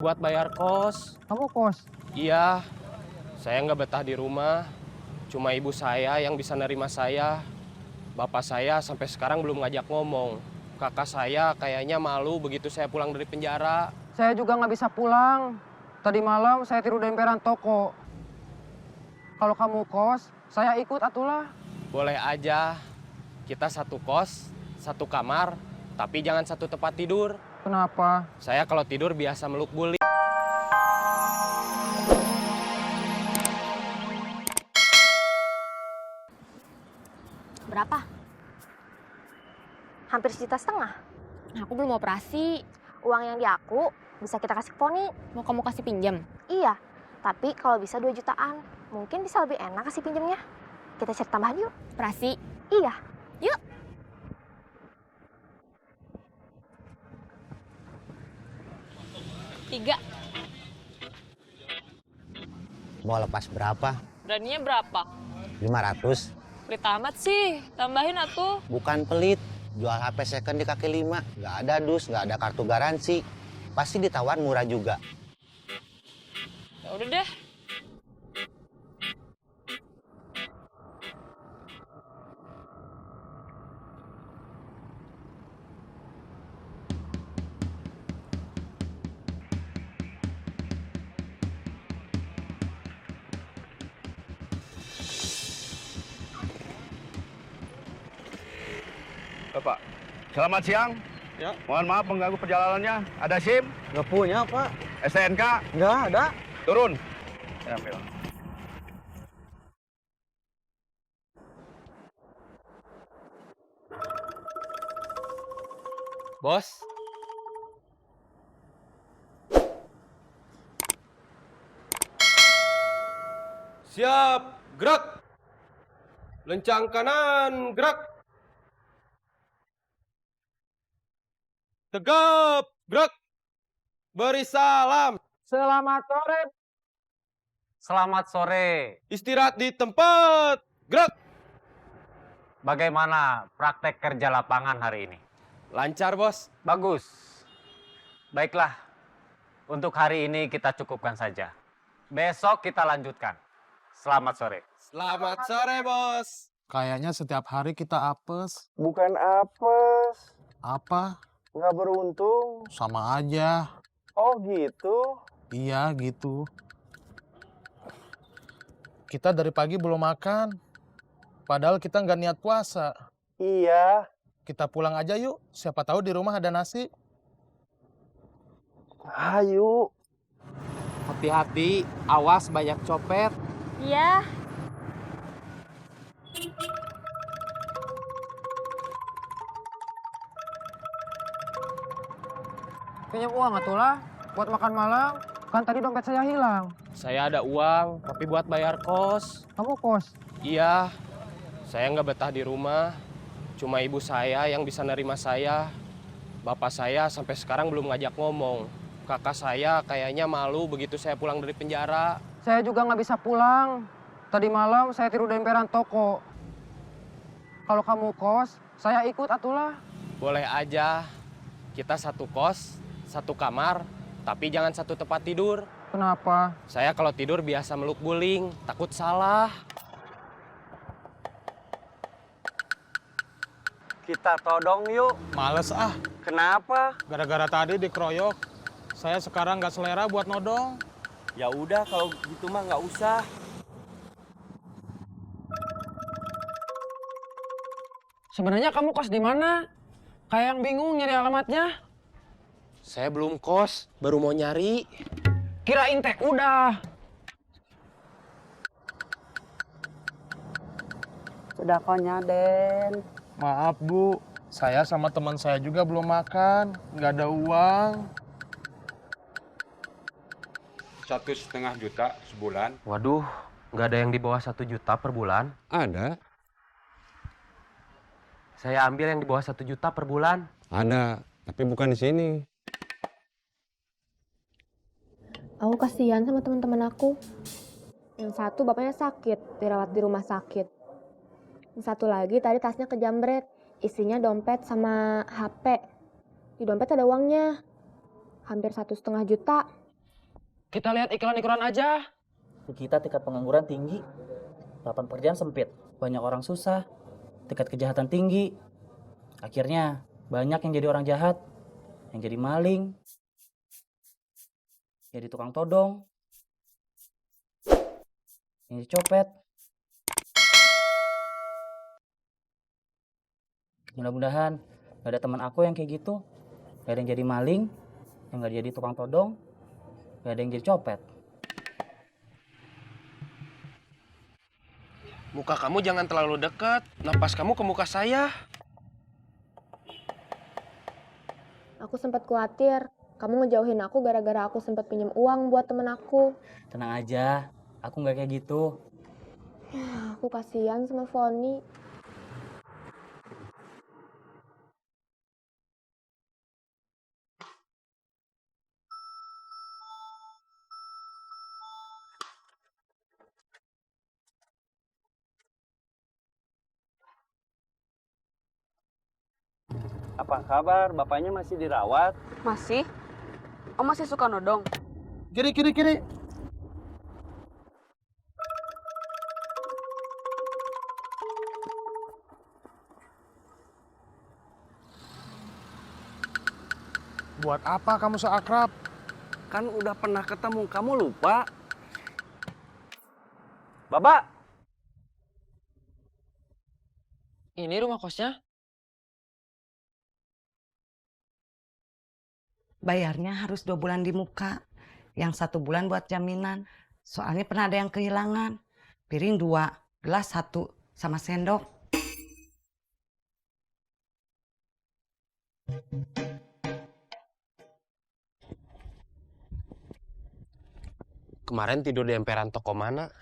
buat bayar kos. Kamu kos? Iya, saya nggak betah di rumah. Cuma ibu saya yang bisa nerima saya. Bapak saya sampai sekarang belum ngajak ngomong. Kakak saya kayaknya malu begitu saya pulang dari penjara. Saya juga nggak bisa pulang. Tadi malam saya tidur di emperan toko. Kalau kamu kos, saya ikut atulah. Boleh aja, kita satu kos, satu kamar, tapi jangan satu tempat tidur. Kenapa? Saya kalau tidur biasa meluk buli. Berapa? Hampir 1,5 juta. Aku belum operasi. Uang yang di aku bisa kita kasih ke Poni. Mau kamu kasih pinjam? Iya, tapi kalau bisa 2 jutaan. Mungkin bisa lebih enak kasih pinjamnya. Kita cari tambahan yuk. Operasi? Iya. Yuk. Tiga. Mau lepas berapa? Beraninya berapa? 500. Pelit amat sih. Tambahin atuh. Bukan pelit. Jual HP second di kaki 5. Nggak ada dus, nggak ada kartu garansi. Pasti ditawar murah juga. Ya udah deh. Bapak, selamat siang. Ya. Mohon maaf mengganggu perjalanannya. Ada SIM, Nggak punya, Pak. STNK, Nggak ada. turun. Saya ambil. Bos, siap, gerak. Lencang kanan, gerak. Tegap, gerak. Beri salam. Selamat sore. Selamat sore. Istirahat di tempat, gerak. Bagaimana praktek kerja lapangan hari ini? Lancar, bos. Bagus. Baiklah, untuk hari ini kita cukupkan saja. Besok kita lanjutkan. Selamat sore. Selamat sore, bos. Kayaknya setiap hari kita apes. Bukan apes. Apa? Nggak beruntung. Sama aja. Oh gitu. Iya gitu. Kita dari pagi belum makan. Padahal kita nggak niat puasa. Iya. Kita pulang aja yuk. Siapa tahu di rumah ada nasi. Ayo. Hati-hati, awas banyak copet. Iya. Pinjam uang atulah. Buat makan malam. Kan tadi dompet saya hilang. Saya ada uang, tapi buat bayar kos. Kamu kos? Iya, saya nggak betah di rumah. Cuma ibu saya yang bisa nerima saya. Bapak saya sampai sekarang belum ngajak ngomong. Kakak saya kayaknya malu begitu saya pulang dari penjara. Saya juga nggak bisa pulang. Tadi malam saya tidur di emperan toko. Kalau kamu kos, saya ikut atulah. Boleh aja, kita satu kos, satu kamar, tapi jangan satu tempat tidur. Kenapa? Saya kalau tidur biasa meluk guling, takut salah. Kita todong yuk. Males ah. Kenapa? Gara-gara tadi dikeroyok. Saya sekarang nggak selera buat nodong. Ya udah kalau gitu mah nggak usah. Sebenarnya kamu kos di mana? Kayak yang bingung nyari alamatnya. Saya belum kos, baru mau nyari. Kirain teh udah. Sudah konya, Den. Maaf Bu, saya sama teman saya juga belum makan. Nggak ada uang. 1,5 juta sebulan. Waduh, nggak ada yang di bawah 1 juta per bulan. Ada, Saya ambil yang di bawah 1 juta per bulan. ada, tapi bukan di sini. Aku kasihan sama teman-teman aku. Yang satu bapaknya sakit, dirawat di rumah sakit. Yang satu lagi tadi tasnya kejamret, isinya dompet sama HP. Di dompet ada uangnya, hampir 1,5 juta. Kita lihat iklan-iklan aja. Di kita tingkat pengangguran tinggi, lapangan pekerjaan sempit, banyak orang susah, tingkat kejahatan tinggi. Akhirnya banyak yang jadi orang jahat, yang jadi maling, jadi tukang todong, yang jadi copet. Mudah-mudahan gak ada teman aku yang kayak gitu. Gak ada yang jadi maling, yang gak jadi tukang todong, gak ada yang jadi copet. Muka kamu jangan terlalu dekat. Napas kamu ke muka saya. Aku sempat khawatir kamu ngejauhin aku gara-gara aku sempat pinjam uang buat temen aku. Tenang aja, aku nggak kayak gitu. Aku kasihan sama Foni. Apa kabar? Bapaknya masih dirawat? Masih? Om masih suka nodong? Kiri, kiri, kiri. Buat apa kamu seakrab? Kan udah pernah ketemu, kamu lupa? Baba! Ini rumah kosnya? Bayarnya harus 2 bulan di muka. Yang 1 bulan buat jaminan. Soalnya pernah ada yang kehilangan. Piring 2, gelas 1, sama sendok. Kemarin tidur di emperan toko mana?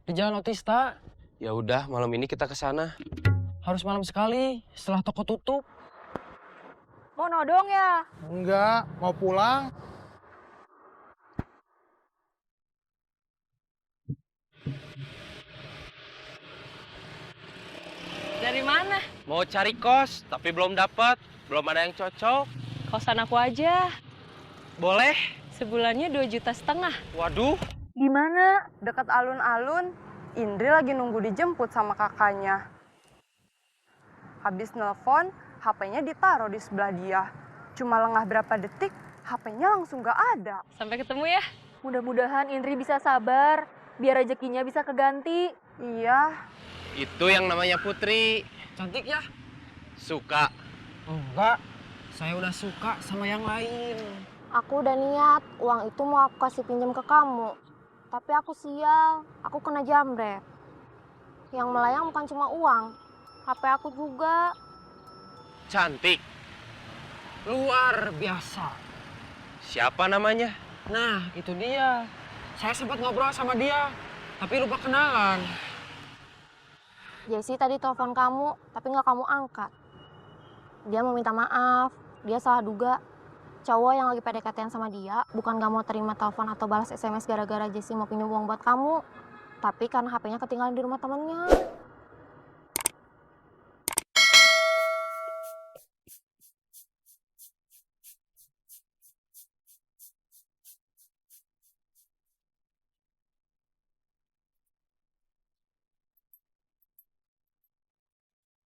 Di Jalan Otista. Ya udah, malam ini kita ke sana. Harus malam sekali, setelah toko tutup. Mau nodong ya? Enggak, mau pulang. Dari mana? Mau cari kos, tapi belum dapat. Belum ada yang cocok. Kosan aku aja. Boleh? Sebulannya 2,5 juta. Waduh. Di mana? Dekat alun-alun. Indri lagi nunggu dijemput sama kakaknya. Habis nelpon, HP-nya ditaruh di sebelah dia. Cuma lengah berapa detik, HP-nya langsung gak ada. Sampai ketemu ya. Mudah-mudahan Indri bisa sabar, biar rezekinya bisa keganti. Iya. Itu yang namanya Putri. Cantik ya? Suka. Enggak, saya udah suka sama yang lain. Aku udah niat, uang itu mau aku kasih pinjam ke kamu. Tapi aku sial, aku kena jambret. Yang melayang bukan cuma uang, HP aku juga. Cantik. Luar biasa. Siapa namanya? Nah, itu dia. Saya sempat ngobrol sama dia, tapi lupa kenalan. Jessie tadi telepon kamu, tapi nggak kamu angkat. Dia mau minta maaf, dia salah duga. Cowok yang lagi PDKT-an sama dia, bukan nggak mau terima telepon atau balas SMS gara-gara Jessie mau pinjam uang buat kamu. Tapi karena HP-nya ketinggalan di rumah temennya.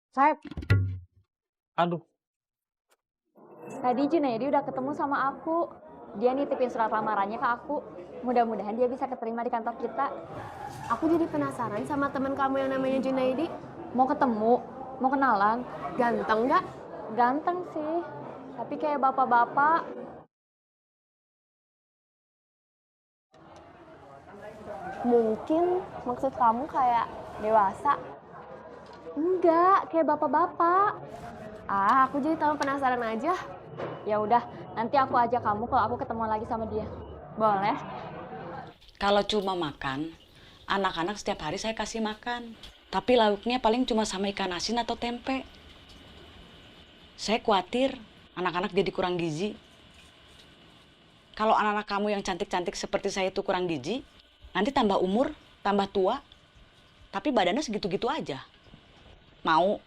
Saib, Aduh, tadi Junaidi udah ketemu sama aku. Dia nitipin surat lamarannya ke aku. Mudah-mudahan dia bisa keterima di kantor kita. Aku jadi penasaran sama teman kamu yang namanya Junaidi. Mau ketemu, mau kenalan. Ganteng nggak? Ganteng sih, tapi kayak bapak-bapak. Mungkin maksud kamu kayak dewasa. Enggak, kayak bapak-bapak. Aku jadi tambah penasaran aja. Ya udah, nanti aku ajak kamu kalau aku ketemu lagi sama dia. Boleh? Kalau cuma makan, anak-anak setiap hari saya kasih makan. Tapi lauknya paling cuma sama ikan asin atau tempe. Saya khawatir anak-anak jadi kurang gizi. Kalau anak-anak kamu yang cantik-cantik seperti saya itu kurang gizi, nanti tambah umur, tambah tua, tapi badannya segitu-gitu aja. Mau?